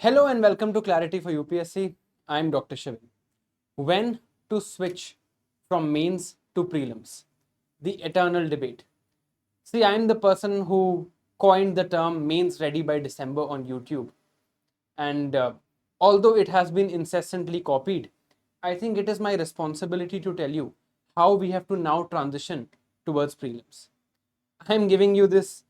Hello and welcome to Clarity for UPSC. I'm Dr. Shiv. When to switch from mains to prelims? The eternal debate. See, I'm the person who coined the term mains ready by December on YouTube. And although it has been incessantly copied, I think it is my responsibility to tell you how we have to now transition towards prelims. I'm giving you this,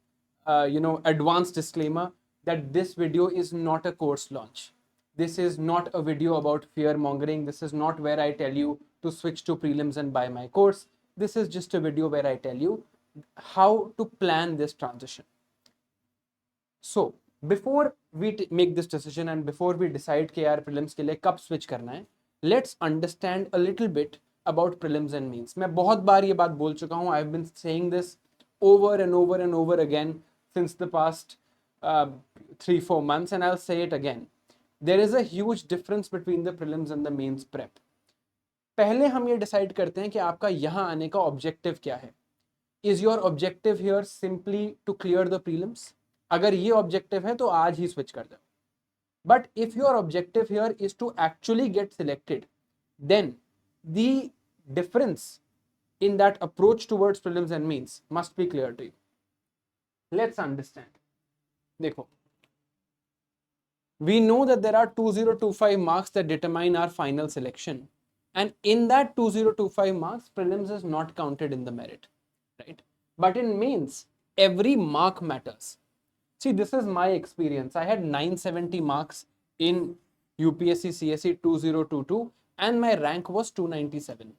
advanced disclaimer that this video is not a course launch. This is not a video about fear mongering. This is not where I tell you to switch to prelims and buy my course. This is just a video where I tell you how to plan this transition. So, before we make this decision and before we decide कि यार prelims के लिए कब switch करना है, let's understand a little bit about prelims and mains. मैं बहुत बार ये बात बोल चुका हूँ. I've been saying this over and over and over again since the past 3-4 months, and I'll say it again. There is a huge difference between the prelims and the mains prep. पहले हम ये decide करते हैं कि आपका यहाँ आने का ऑब्जेक्टिव क्या है. Is your objective here simply to clear the prelims? अगर ये ऑब्जेक्टिव है तो आज ही स्विच कर दो. But if your objective here is to actually get selected, then the difference in that approach towards prelims and mains must be clear to you. Let's understand. देखो, we know that there are 2025 marks that determine our final selection, and in that 2025 marks prelims is not counted in the merit, right? But in mains every mark matters. See, this is my experience. I had 970 marks in UPSC CSE 2022 and my rank was 297.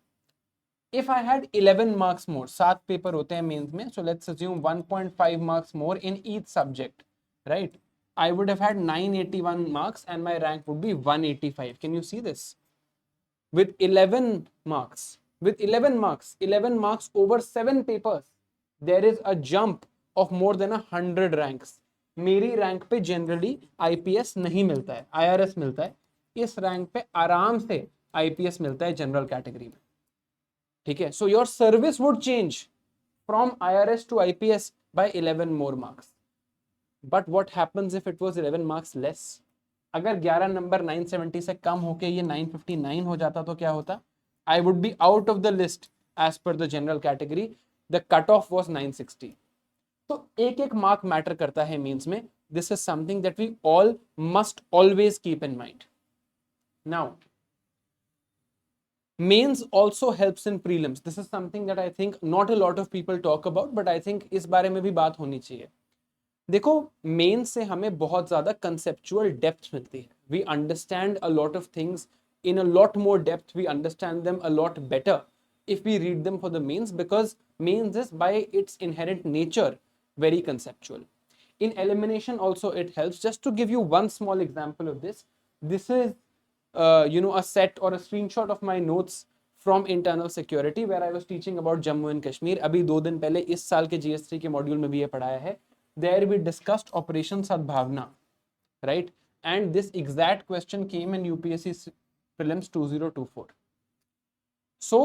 If I had 11 marks more, 7 paper होते हैं mains में, so let's assume 1.5 marks more in each subject, right? I would have had 981 marks and my rank would be 185. Can you see this? With 11 marks, 11 marks over 7 papers, there is a jump of more than 100 ranks. मेरी rank पे generally IPS नहीं मिलता है, IRS मिलता है. इस rank पे आराम से आईपीएस मिलता है जनरल कैटेगरी में. ठीक है, so your service would change from IRS to IPS by 11 more marks. But what happens if it was 11 marks less? अगर 11 नंबर 970 से कम होके ये 959 हो जाता तो क्या होता? I would be out of the list as per the general category. The cut off was 960. तो एक एक मार्क मैटर करता है मीन्स में. This is something that we all must always keep in mind. Now mains also helps in prelims. This is something that I think not a lot of people talk about, but I think इस बारे में भी बात होनी चाहिए. देखो, mains से हमें बहुत ज्यादा कंसेप्चुअल डेप्थ मिलती है. We understand a lot of things in a lot more depth. We understand them a lot better if we read them for the mains, because mains is by its inherent nature very conceptual. In elimination also it helps. Just to give you one small example of this, this is a set or a screenshot of my notes from internal security where I was teaching about Jammu and Kashmir. अभी 2 दिन पहले इस साल के GS3 के module में भी ये पढ़ाया है. There we discussed Operation Sadbhavna, right? And this exact question came in UPSC prelims 2024. So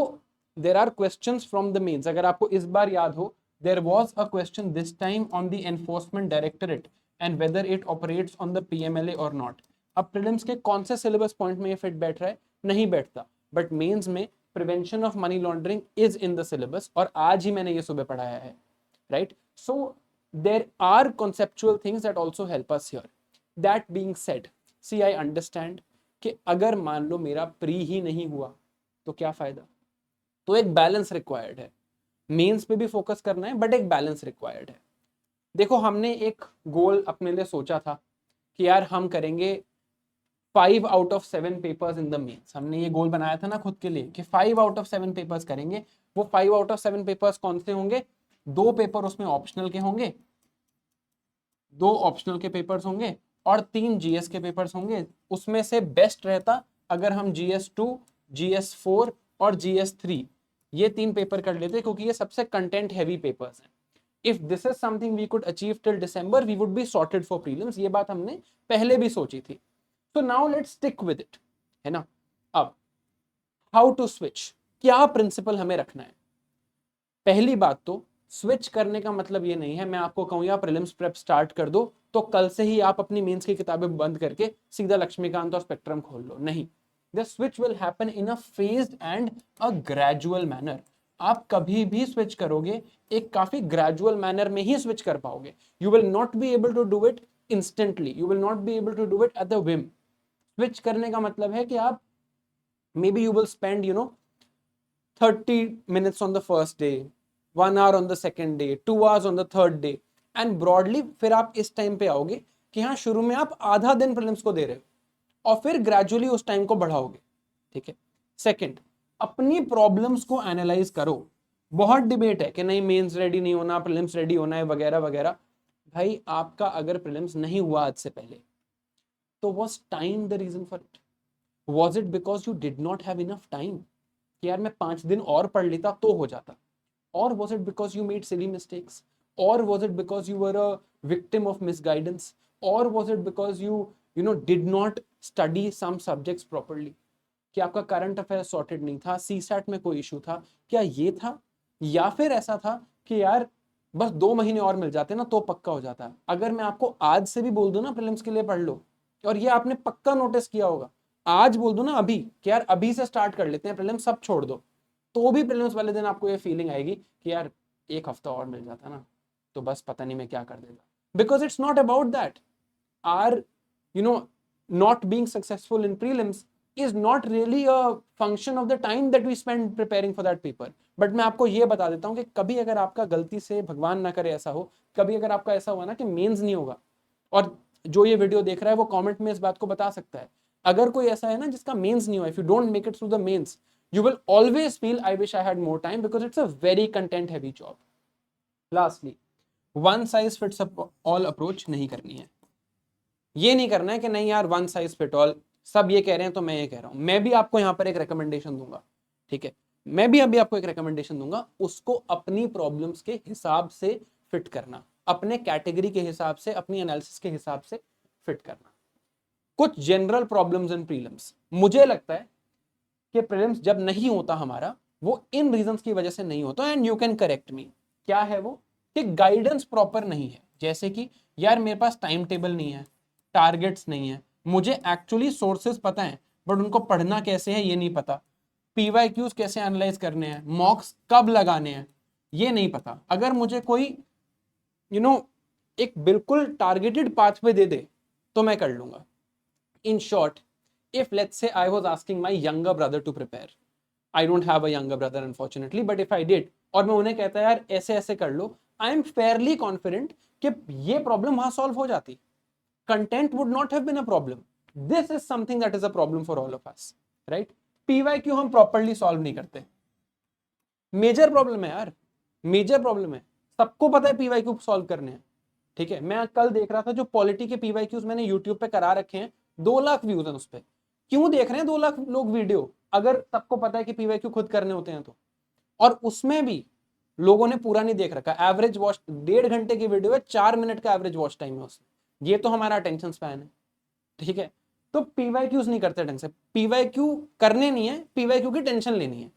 there are questions from the mains. अगर आपको इस बार याद हो, there was a question this time on the Enforcement Directorate and whether it operates on the PMLA or not. अब prelims के कौन से syllabus point में ये फिट बैठ रहा है? नहीं बैठता. बट मेंस में prevention of money laundering is in the syllabus, और आज ही मैंने ये सुबह पढ़ाया है, right? So there are conceptual things that also help us here. That being said, see I understand कि अगर मान लो मेरा प्री ही नहीं हुआ तो क्या फायदा? तो एक बैलेंस रिक्वायर्ड है. मेंस पे भी फोकस करना है बट एक बैलेंस रिक्वायर्ड है. देखो, हमने एक गोल अपने लिए सोचा था कि यार हम करेंगे 5 out of 7 papers in the mains. हमने ये गोल बनाया था ना खुद के लिए कि 5 आउट ऑफ 7 पेपर्स करेंगे. वो 5 आउट ऑफ 7 पेपर्स कौन से होंगे? 2 पेपर उसमें ऑप्शनल के होंगे, 2 ऑप्शनल के पेपर्स होंगे और 3 जीएस के पेपर्स होंगे. उसमें से बेस्ट रहता अगर हम GS2, GS4 और GS3 ये 3 पेपर कर लेते, क्योंकि ये सबसे कंटेंट हैवी पेपर्स हैं. If this is something we could achieve till December, we would be sorted for prelims. ये बात हमने पहले भी सोची थी. So now let's stick with it, है ना? अब how to switch, क्या प्रिंसिपल हमें रखना है? पहली बात तो स्विच करने का मतलब ये नहीं है मैं आपको कहूँ या प्रीलिम्स प्रेप स्टार्ट कर दो तो कल से ही आप अपनी मेंस की किताबें बंद करके सीधा लक्ष्मीकांत और स्पेक्ट्रम खोल लो, नहीं। The switch will happen in a phased and a gradual manner. आप कभी भी स्विच करोगे एक काफी ग्रेजुअल मैनर में ही स्विच कर पाओगे। You will not be able to do it instantly, you will not be able to do it at the whim. Switch करने का मतलब है कि आप may be you will spend 30 minutes on the first day, 1 hour on the second day, 2 hours on the third day, and broadly फिर आप इस time पे आओगे कि हाँ शुरू में आप आधा दिन प्रीलिम्स को दे रहे हो और फिर ग्रेजुअली उस टाइम को बढ़ाओगे, ठीक है। सेकंड, अपनी प्रॉब्लम्स को एनालाइज करो। बहुत डिबेट है कि नहीं मेंस रेडी नहीं होना, प्रीलिम्स रेडी होना है वगैरह वगैरह। भाई आपका अगर प्रीलिम्स नहीं हुआ आज से पहले तो was time the reason for it? Was it because you did not have enough time कि यार मैं 5 दिन और पढ़ लेता तो हो जाता? और was it because you made silly mistakes? और was it because you were a victim of misguidance? और was it because you did not study some subjects properly, कि आपका करंट अफेयर सॉर्टेड नहीं था, सी सैट में कोई issue था? क्या ये था? या फिर ऐसा था कि यार बस 2 महीने और मिल जाते ना तो पक्का हो जाता है? अगर मैं आपको आज से भी बोल दूं ना प्रीलिम्स के लिए पढ़ लो, और ये आपने पक्का नोटिस किया होगा, आज बोल दूं ना अभी कि यार अभी से स्टार्ट कर लेते हैं प्रीलिम्स, सब छोड़ दो, तो भी प्रीलिम्स वाले दिन आपको ये फीलिंग आएगी कि यार एक हफ्ता और मिल जाता ना तो बस पता नहीं मैं क्या कर देता। Because it's not about that. Or not being successful in prelims is not really a function of the time that we spend preparing for that paper. But मैं आपको ये बता देता हूँ कि कभी अगर आपका गलती से, भगवान ना करे ऐसा हो, कभी अगर आपका ऐसा हुआ ना कि मेंस नहीं होगा, और जो ये वीडियो देख रहा है वो कमेंट में इस बात को बता सकता है, अगर कोई ऐसा है ना जिसका मेंस नहीं हुआ, if you don't make it through the mains, you will always feel I wish I had more time because it's a very content heavy job. Lastly, one size fits all approach नहीं करनी है। ये नहीं करना है कि नहीं यार वन साइज फिट ऑल, सब ये कह रहे हैं तो मैं ये कह रहा हूं। मैं भी आपको यहां पर एक रिकमेंडेशन दूंगा, ठीक है, मैं भी अभी आपको एक रिकमेंडेशन दूंगा, उसको अपनी प्रॉब्लम्स के हिसाब से फिट करना, अपने कैटेगरी के हिसाब से, अपनी एनालिसिस के हिसाब से फिट करना। कुछ जनरल प्रॉब्लम्स इन प्रीलिम्स, मुझे लगता है कि प्रीलिम्स जब नहीं होता हमारा, वो इन रीजंस की वजह से नहीं होता, एंड यू कैन करेक्ट मी। क्या है वो? कि गाइडेंस प्रॉपर नहीं है। जैसे कि यार मेरे पास टाइम टेबल नहीं है, टारगेट्स नहीं है, मुझे एक्चुअली सोर्सेज पता है बट उनको पढ़ना कैसे है ये नहीं पता, पीवाईक्यूज कैसे एनालाइज करने हैं, मॉक्स कब लगाने हैं ये नहीं पता। अगर मुझे कोई एक बिल्कुल टारगेटेड पाथवे दे दे तो मैं कर लूंगा। In short, if let's say I was asking my younger brother to prepare, I don't have a younger brother unfortunately, but if I did, और मैं उन्हें कहता यार ऐसे ऐसे कर लो, I am fairly confident कि ये प्रॉब्लम वहां सॉल्व हो जाती, content would not have been a problem. This is something that is a problem for all of us, right? PYQ हम प्रॉपरली सॉल्व नहीं करते, मेजर प्रॉब्लम है यार, मेजर प्रॉब्लम है, सबको पता है PYQ सॉल्व करने हैं, ठीक है। मैं कल देख रहा था जो पॉलिटी के PYQs मैंने यूट्यूब पे करा रखे हैं, 2 लाख व्यूज हैं उस पर। क्यों देख रहे हैं 2 लाख लोग वीडियो, अगर सबको पता है कि PYQ खुद करने होते हैं तो? और उसमें भी लोगों ने पूरा नहीं देख रखा, एवरेज वॉच 1.5 घंटे की वीडियो है, 4 मिनट का एवरेज वॉच टाइम है उसमें। ये तो हमारा अटेंशन स्पैन है, ठीक है। तो PYQs नहीं करते ढंग से, PYQ करने नहीं है, PYQ की टेंशन लेनी है,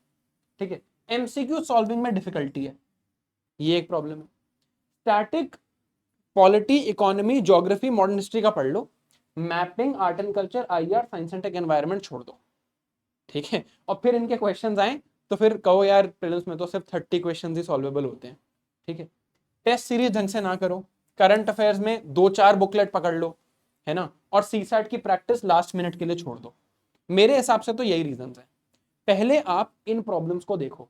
ठीक है। MCQ सॉल्विंग में डिफिकल्टी है, ये एक प्रॉब्लम है। Static polity, economy, geography, modern history का पढ़ लो, mapping, art and culture, IR, science and tech, environment छोड़ दो, ठीक है। और फिर इनके क्वेश्चंस आए तो फिर कहो यार प्रीलिम्स में तो सिर्फ 30 क्वेश्चंस ही सॉल्वेबल होते हैं, ठीक है। टेस्ट सीरीज ढंग से ना करो, करंट अफेयर्स में 2-4 बुकलेट पकड़ लो, है ना, और सीसैट की प्रैक्टिस लास्ट मिनट के लिए छोड़ दो। मेरे हिसाब से तो यही रीजन है। पहले आप इन प्रॉब्लम्स को देखो,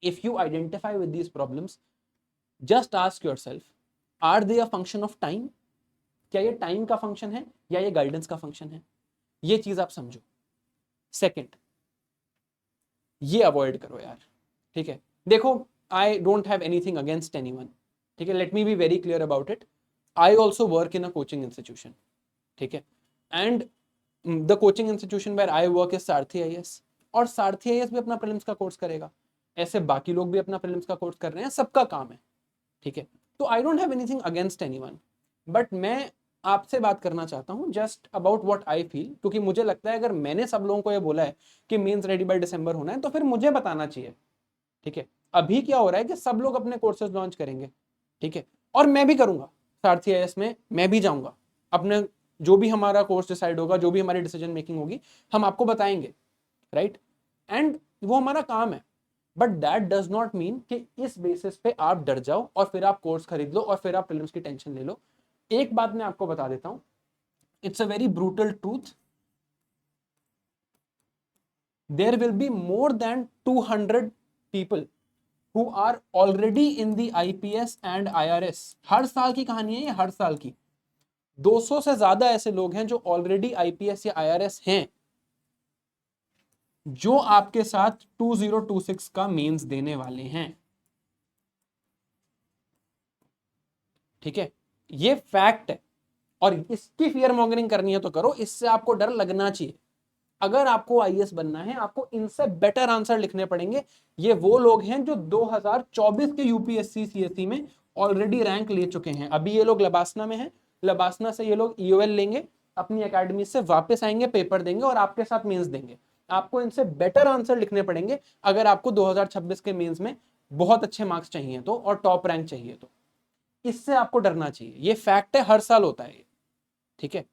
if you identify with these problems, just ask yourself, are they a function of time? क्या ये टाइम का फंक्शन है या ये गाइडेंस का फंक्शन है? ये चीज आप समझो। सेकंड, ये अवॉइड करो यार, ठीक है। देखो, I don't have anything against anyone, ठीक है, let me be very clear about it. I also work in a coaching institution, ठीक है, and the coaching institution where I work is Sarathi IAS, और सारथी IAS भी अपना प्रीलिम्स का course करेगा, ऐसे बाकी लोग भी अपना प्रीलिम्स का कोर्स कर रहे हैं, सबका काम है, ठीक है। तो आई don't have anything against anyone, but मैं आपसे बात करना चाहता हूं just about what I feel, क्योंकि मुझे लगता है अगर मैंने सब लोगों को ये बोला है कि मेंस रेडी बाय दिसंबर होना है तो फिर मुझे बताना चाहिए, ठीक है। अभी क्या हो रहा है कि सब लोग अपने कोर्सेज लॉन्च करेंगे, ठीक है, और मैं भी करूंगा, सारथी आईएएस में मैं भी जाऊंगा, अपने जो भी हमारा कोर्स डिसाइड होगा, जो भी हमारी डिसीजन मेकिंग होगी, हम आपको बताएंगे, राइट? एंड वो हमारा काम है। But that does not mean कि इस बेसिस पे आप डर जाओ और फिर आप कोर्स खरीद लो और फिर आप प्रीलिम्स की टेंशन ले लो। एक बात मैं आपको बता देता हूं, it's a very brutal truth, there will be more than 200 people who are already in the IPS and IRS। हर साल की कहानी है ये, हर साल की 200 से ज्यादा ऐसे लोग हैं जो ऑलरेडी आईपीएस या आईआरएस हैं, जो आपके साथ 2026 का मेंस देने वाले हैं। ठीक है, ये फैक्ट है और इसकी फियर मॉन्गरिंग करनी है तो करो, इससे आपको डर लगना चाहिए। अगर आपको आईएएस बनना है, आपको इनसे बेटर आंसर लिखने पड़ेंगे। ये वो लोग हैं जो 2024 के यूपीएससी सीएससी में ऑलरेडी रैंक ले चुके हैं। अभी ये लोग लबासना में हैं, लबासना से ये लोग ईओएल लेंगे, अपनी एकेडमी से वापस आएंगे, पेपर देंगे और आपके साथ मेंस देंगे। आपको इनसे बेटर आंसर लिखने पड़ेंगे अगर आपको 2026 के मेंस में बहुत अच्छे मार्क्स चाहिए तो, और टॉप रैंक चाहिए तो। इससे आपको डरना चाहिए, ये फैक्ट है, हर साल होता है ये। ठीक है,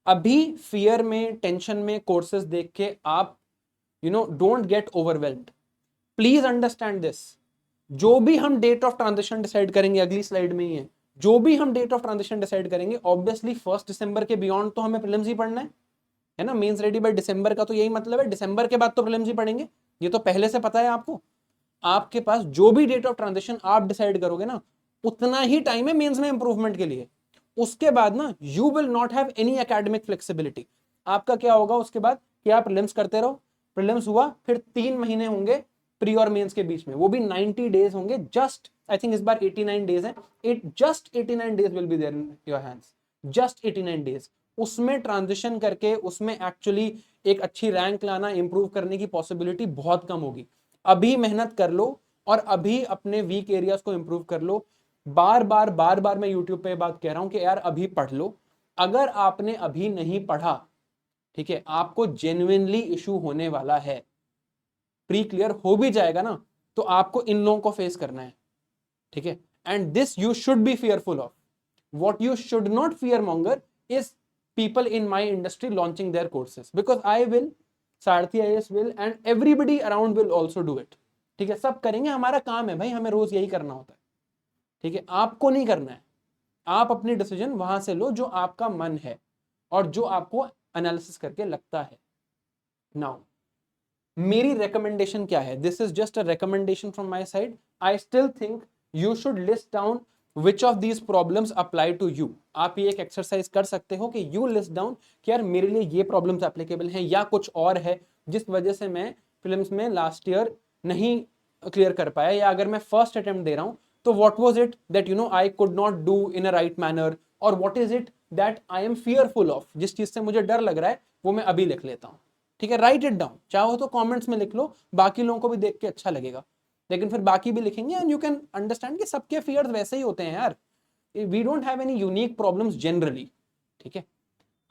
अभी फियर में, टेंशन में कोर्सेज देख के आप don't get overwhelmed. Please understand this. जो भी हम डेट ऑफ ट्रांजिशन डिसाइड करेंगे, अगली स्लाइड में ही है, जो भी हम डेट ऑफ ट्रांजिशन डिसाइड करेंगे, ऑब्वियसली 1 दिसंबर के बियॉन्ड तो हमें प्रीलिम्स ही पढ़ना है ना। मेंस रेडी बाय दिसंबर का तो यही मतलब है, दिसंबर के बाद तो प्रीलिम्स ही पढ़ेंगे, ये तो पहले से पता है आपको। आपके पास जो भी डेट ऑफ ट्रांजिशन आप डिसाइड करोगे ना, उतना ही टाइम है मेंस में इंप्रूवमेंट के लिए। उसके बाद ना you will not have any academic flexibility. आपका क्या होगा उसके बाद कि आप प्रीलिम्स करते रहो, प्रीलिम्स हुआ, फिर 3 महीने होंगे प्री और मेंस के बीच में, वो भी 90 डेज होंगे। जस्ट आई थिंक इस बार 89 डेज है, just 89 days will be there in your hands, just 89 days. उसमें ट्रांजिशन करके, उसमें एक्चुअली एक अच्छी रैंक लाना, इंप्रूव करने की पॉसिबिलिटी बहुत कम होगी। अभी मेहनत कर लो और अभी अपने वीक एरियाज को इंप्रूव कर लो। बार बार मैं यूट्यूब पे बात कह रहा हूं कि यार अभी पढ़ लो। अगर आपने अभी नहीं पढ़ा, ठीक है, आपको जेन्युइनली इशू होने वाला है। प्री क्लियर हो भी जाएगा ना तो आपको इन लोगों को फेस करना है। ठीक है, and this you should be fearful of. What you should not fear monger is people in my industry launching their courses, because I will, Sarathi IAS will, and everybody around will also do it। ठीक है, सब करेंगे, हमारा काम है भाई, हमें रोज यही करना होता है। ठीक है, आपको नहीं करना है। आप अपनी डिसीजन वहां से लो जो आपका मन है और जो आपको एनालिसिस करके लगता है। नाउ मेरी रिकमेंडेशन क्या है, this is just a recommendation from my side. I still think you should list down which of these problems apply to you. आप ये एक एक्सरसाइज कर सकते हो कि यू लिस्ट डाउन कि यार मेरे लिए ये प्रॉब्लम्स एप्लीकेबल हैं या कुछ और है जिस वजह से मैं फिल्म्स में लास्ट ईयर नहीं क्लियर कर पाया, या अगर मैं फर्स्ट अटेम्प्ट दे रहा हूं तो what was it that I could not do in a right manner, और what is it that I am fearful of. जिस चीज से मुझे डर लग रहा है वो मैं अभी लिख लेता हूं। ठीक है, राइट इट डाउन, चाहो तो कमेंट्स में लिख लो, बाकी लोगों को भी देख के अच्छा लगेगा, लेकिन फिर बाकी भी लिखेंगे एंड यू कैन अंडरस्टैंड कि सबके फियर्स वैसे ही होते हैं यार। We don't have any unique problems generally. ठीक है,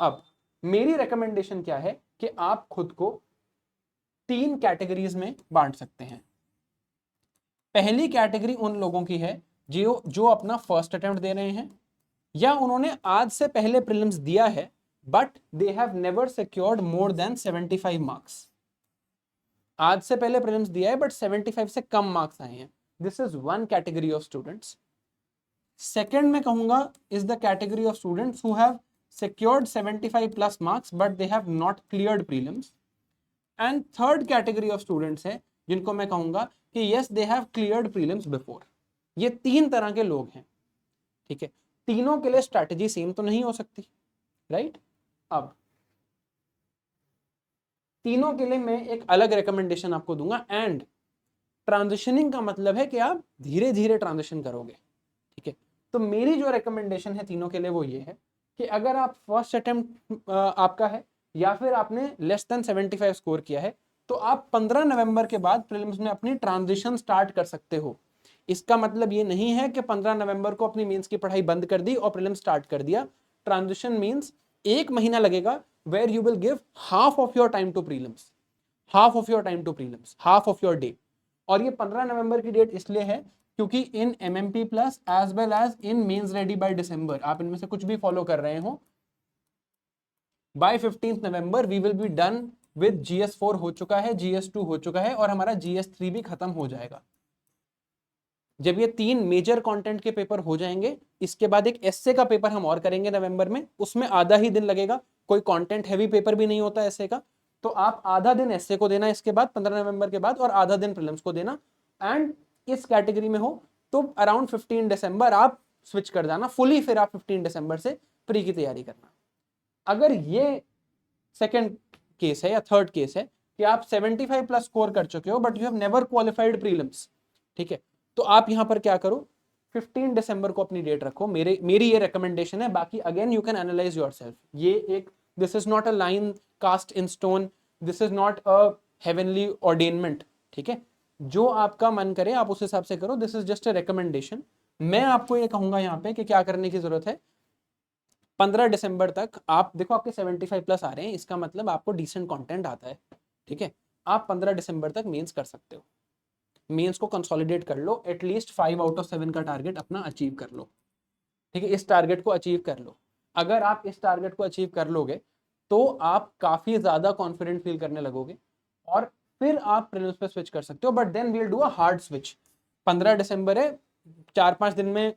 अब मेरी रिकमेंडेशन क्या है कि आप खुद को 3 कैटेगरीज में बांट सकते हैं। पहली कैटेगरी उन लोगों की है जो अपना फर्स्ट अटेम्प्ट दे रहे हैं, या उन्होंने आज से पहले प्रीलिम्स दिया है but they have never secured more than 75 marks. आज से पहले प्रीलिम्स दिया है बट 75 से कम मार्क्स आए हैं। This is one category of students. Second में कहूंगा is the category of students who have secured 75 plus marks but they have not cleared prelims। and third category of students है जिनको मैं कहूंगा कि yes they have cleared prelims before। ये 3 तरह के लोग हैं। ठीक है, तीनों के लिए स्ट्रैटेजी सेम तो नहीं हो सकती, राइट? अब तीनों के लिए मैं एक अलग रिकमेंडेशन आपको दूंगा। एंड ट्रांजिशनिंग का मतलब है कि आप धीरे धीरे ट्रांजिशन करोगे। ठीक है, तो मेरी जो रिकमेंडेशन है तीनों के लिए वो ये है कि अगर आप फर्स्ट अटेम्प्ट आपका है या फिर आपने लेस देन 75 स्कोर किया है, तो आप 15 नवंबर के बाद प्रीलिम्स में अपनी ट्रांजिशन स्टार्ट कर सकते हो। इसका मतलब ये नहीं है कि 15 नवंबर को अपनी मेंस की पढ़ाई बंद कर दी और प्रीलिम्स स्टार्ट कर दिया। ट्रांजिशन मींस 1 महीना लगेगा where you will give half of your time to prelims, half of your time to prelims, half of your day. और ये 15 नवंबर की डेट इसलिए है क्योंकि in MMP plus as well as in mains ready by December, आप इनमें से कुछ भी फॉलो कर रहे हो, by 15 November we will be done with GS4 हो चुका है, GS2 हो चुका है और हमारा GS3 भी खत्म हो जाएगा। जब ये 3 मेजर कंटेंट के पेपर हो जाएंगे, इसके बाद एक एस्से का पेपर हम और करेंगे नवंबर में, उसमें आधा ही दिन लगेगा, कोई कंटेंट हैवी पेपर भी नहीं होता एस्से का, तो आप आधा दिन एस्से को देना इसके बाद 15 नवंबर के बाद और आधा दिन प्रीलिम्स को देना। एंड इस कैटेगरी में हो तो अराउंड 15 दिसंबर आप स्विच कर जाना फुली, फिर आप 15 दिसंबर से प्री की तैयारी करना। अगर ये सेकेंड केस है या थर्ड केस है कि आप 75 प्लस स्कोर कर चुके हो but you have never qualified prelims, ठीक है, तो आप यहां पर क्या करो, 15 दिसंबर को अपनी डेट रखो। मेरी ये रिकमेंडेशन है, बाकी again you can analyse yourself. ये एक, this is not a line cast in stone, this is not a heavenly ordainment, ठीक है, जो आपका मन करे आप उस हिसाब से करो, this is just a recommendation. मैं आपको ये कहूंगा यहाँ पे कि क्या करने की जरूरत है, 15 दिसंबर तक आप देखो, आपके 75 प्लस आ रहे हैं, इसका मतलब आपको डिसेंट कंटेंट आता है, ठीक है, आप 15 दिसंबर तक मेंस कर सकते हो, मेंस को कंसोलिडेट कर लो, एटलीस्ट 5 आउट ऑफ 7 का टारगेट अपना अचीव कर लो, ठीक है, इस टारगेट को अचीव कर लो। अगर आप इस टारगेट को अचीव कर लोगे तो आप काफी ज्यादा कॉन्फिडेंट फील करने लगोगे और फिर आप प्रीलिम्स पे स्विच कर सकते हो, but then we'll do a hard switch. 15 दिसंबर है, 4-5 दिन में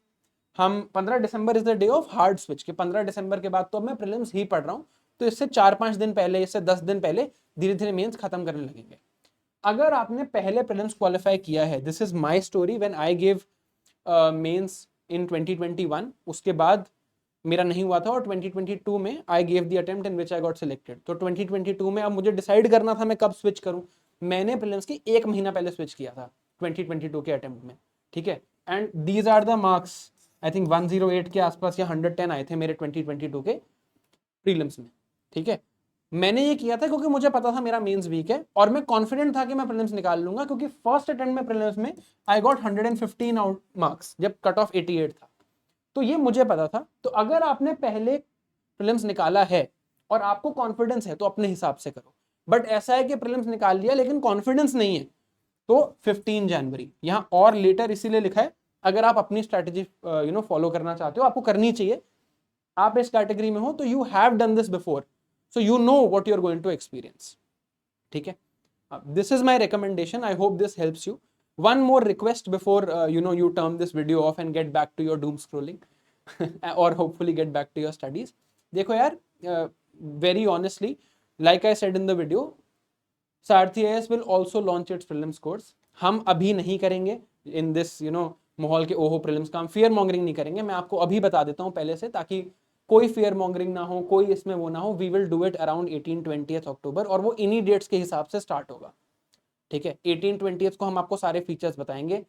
हम, 15 December is the day of hard switch, कि 15 दिसंबर के बाद तो मैं प्रीलिम्स ही पढ़ रहा हूँ, तो इससे 4-5 दिन पहले, इससे 10 दिन पहले धीरे धीरे मेंस खत्म करने लगेंगे। अगर आपने पहले प्रीलिम्स क्वालिफाई किया है, this is my story, when I give mains in 2021, उसके बाद मेरा नहीं हुआ था और 2022 में I gave the attempt in which I got selected. तो 2022 में अब मुझे डिसाइड करना था मैं कब स्विच करूं, मैंने प्रीलिम्स की 1 महीना पहले स्विच किया था 2022 के अटेम्प्ट में, ठीक है, and these are the marks, I think 108 के आसपास या 110 आए थे मेरे 2022 के प्रीलिम्स में, ठीक है। मैंने ये किया था क्योंकि मुझे पता था मेरा मेंस वीक है और मैं कॉन्फिडेंट था कि मैं प्रीलिम्स निकाल लूंगा, क्योंकि फर्स्ट अटेम्प्ट में प्रीलिम्स में आई गॉट 115 आउट मार्क्स जब कट ऑफ 88 था, तो ये मुझे पता था। तो अगर आपने पहले प्रीलिम्स निकाला है और आपको कॉन्फिडेंस है तो अपने हिसाब से करो, बट ऐसा है कि प्रीलिम्स निकाल लिया लेकिन कॉन्फिडेंस नहीं है, तो 15 जनवरी यहाँ और लेटर इसीलिए लिखा है, अगर आप अपनी स्ट्रैटेजी फॉलो करना चाहते हो, आपको करनी चाहिए, आप इस कैटेगरी में हो तो you have done this before, so you know what you are going to experience, ठीक है। This is my recommendation, I hope this helps you. One more request before you turn this video off and get back to your doom scrolling or hopefully get back to your studies. देखो यार, very honestly, like I said in the video, Saarthi IAS will also launch its prelims course. हम अभी नहीं करेंगे in this माहौल के ओहो prelims का, हम फियर मॉन्गरिंग नहीं करेंगे, मैं आपको अभी बता देता हूँ पहले से, ताकि कोई फियर मॉन्गरिंग ना हो, कोई इसमें वो ना हो। We will do it around 18-20 October और वो इन्हीं डेट्स के हिसाब से स्टार्ट होगा, ठीक है। 18-20 को हम आपको सारे फीचर्स बताएंगे।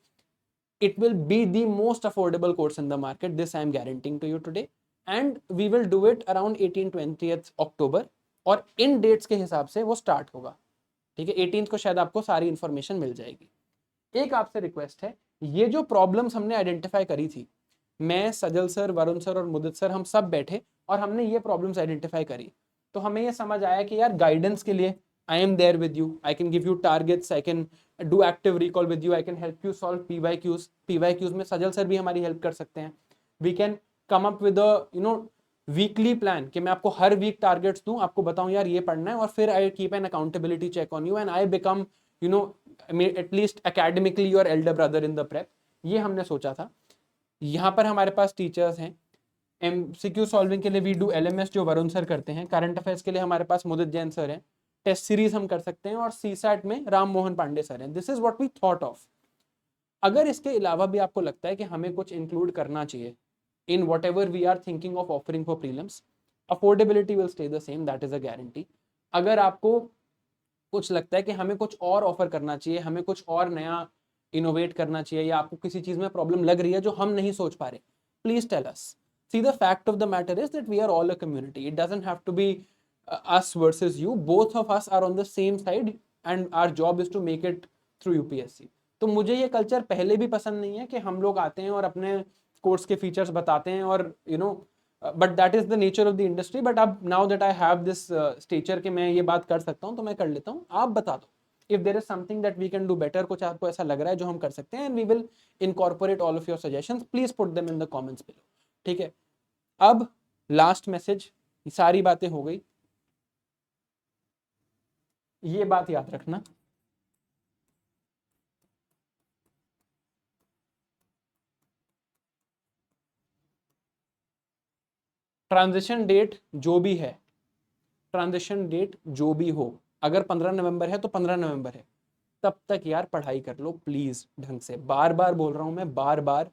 It will be the most affordable course in the market, this I am guaranteeing to you today, and we will do it around 18-20 October और इन डेट्स के हिसाब से वो स्टार्ट होगा, ठीक है। 18 को शायद आपको सारी इंफॉर्मेशन मिल जाएगी। एक आपसे रिक्वेस्ट है, ये जो प्रॉब्लम्स हमने आइडेंटिफाई करी थी, मैं, सजल सर, वरुण सर और मुदित सर, हम सब बैठे और हमने ये प्रॉब्लम्स आइडेंटिफाई करी, तो हमें ये समझ आया कि यार गाइडेंस के लिए I am there with you, I can give you targets, I can do active recall with you, I can help you solve PYQs में सजल सर भी हमारी हेल्प कर सकते हैं। We can come up with a weekly plan, कि मैं आपको हर week targets दूं, आपको बताऊं यार ये पढ़ना है, और फिर I keep an accountability check on you and I become at least academically your elder brother in the prep. ये हमने सोचा था। यहाँ पर हमारे पास टीचर्स हैं, MCQ सॉल्विंग के लिए वी डू LMS जो वरुण सर करते हैं, करंट अफेयर्स के लिए हमारे पास मुदित जैन सर हैं, टेस्ट सीरीज हम कर सकते हैं, और CSAT में राम मोहन पांडे सर हैं। This is what we thought of. अगर इसके अलावा भी आपको लगता है कि हमें कुछ इंक्लूड करना चाहिए in whatever we are thinking of offering for prelims, affordability will stay the same, that is a guarantee. अगर आपको कुछ लगता है कि हमें कुछ और ऑफर करना चाहिए, हमें कुछ और नया इनोवेट करना चाहिए, या आपको किसी चीज में प्रॉब्लम लग रही है जो हम नहीं सोच पा रहे, please tell us. See the fact of the matter is that we are all a community, it doesn't have to be us versus you, both of us are on the same side and our job is to make it through UPSC। तो मुझे ये culture पहले भी पसंद नहीं है कि हम लोग आते हैं और अपने कोर्स के फीचर्स बताते हैं, और but that is the nature of the industry. But अब now that I have this stature कि मैं ये बात कर सकता हूँ तो मैं कर लेता हूँ। आप बता दो if there is something that we can do better, कुछ आपको ऐसा लग रहा है जो हम कर सकते हैं, and we will incorporate all of your suggestions, please put them in the comments below. ठीक है, अब लास्ट मैसेज, सारी बातें हो गई, ये बात याद रखना, ट्रांजिशन डेट जो भी है, ट्रांजिशन डेट जो भी हो, अगर 15 नवंबर है तो 15 नवंबर है, तब तक यार पढ़ाई कर लो प्लीज ढंग से। बार बार बोल रहा हूं मैं, बार बार,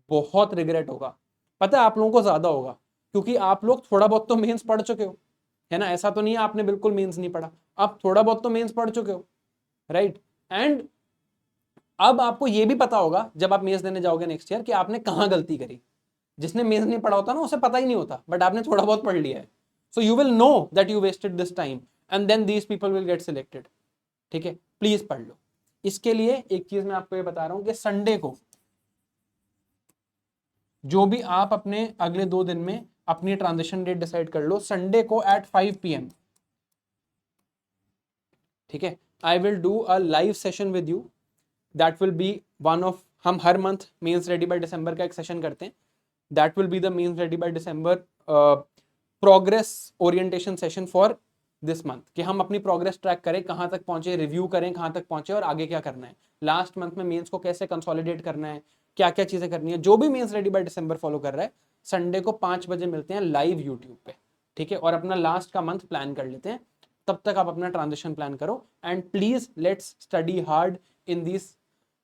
बहुत रिग्रेट होगा, पता है आप लोगों को ज्यादा होगा, क्योंकि आप लोग थोड़ा बहुत तो मेंस पढ़ चुके हो, है ना, ऐसा तो नहीं है आपने बिल्कुल मेंस नहीं पढ़ा, आप थोड़ा बहुत तो मेंस पढ़ चुके हो, राइट। एंड अब आपको ये भी पता होगा जब आप मेंस देने जाओगे नेक्स्ट ईयर कि आपने कहाँ गलती करी। जिसने मेंस नहीं पढ़ा होता ना उसे पता ही नहीं होता, बट आपने थोड़ा बहुत पढ़ लिया है, so you will know that you wasted this time and then these people will get selected. ठीक है, प्लीज पढ़ लो। इसके लिए एक चीज मैं आपको ये बता रहा हूं कि संडे को जो भी आप अपने अगले 2 दिन में अपनी ट्रांजिशन डेट डिसाइड कर लो, संडे को एट 5 PM, ठीक है, I will do a live session with you, that will be one of, हम हर month mains ready by December का एक सेशन करते हैं, that will be the mains ready by December progress orientation session for this month, कि हम अपनी प्रोग्रेस ट्रैक करें, कहां तक पहुंचे, रिव्यू करें कहां तक पहुंचे और आगे क्या करना है, लास्ट मंथ में मेंस को कैसे कंसोलिडेट करना है, क्या क्या चीजें करनी है, जो भी mains ready by December follow कर रहा है, संडे को 5 बजे मिलते हैं लाइव यूट्यूब पे। ठीक है, और अपना लास्ट का मंथ प्लान कर लेते हैं, तब तक आप अपना ट्रांजिशन प्लान करो, and please let's study hard in this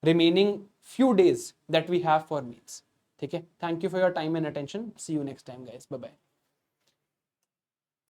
remaining few days that we have for meets. ठीक है, thank you for your time and attention, see you next time guys, bye bye।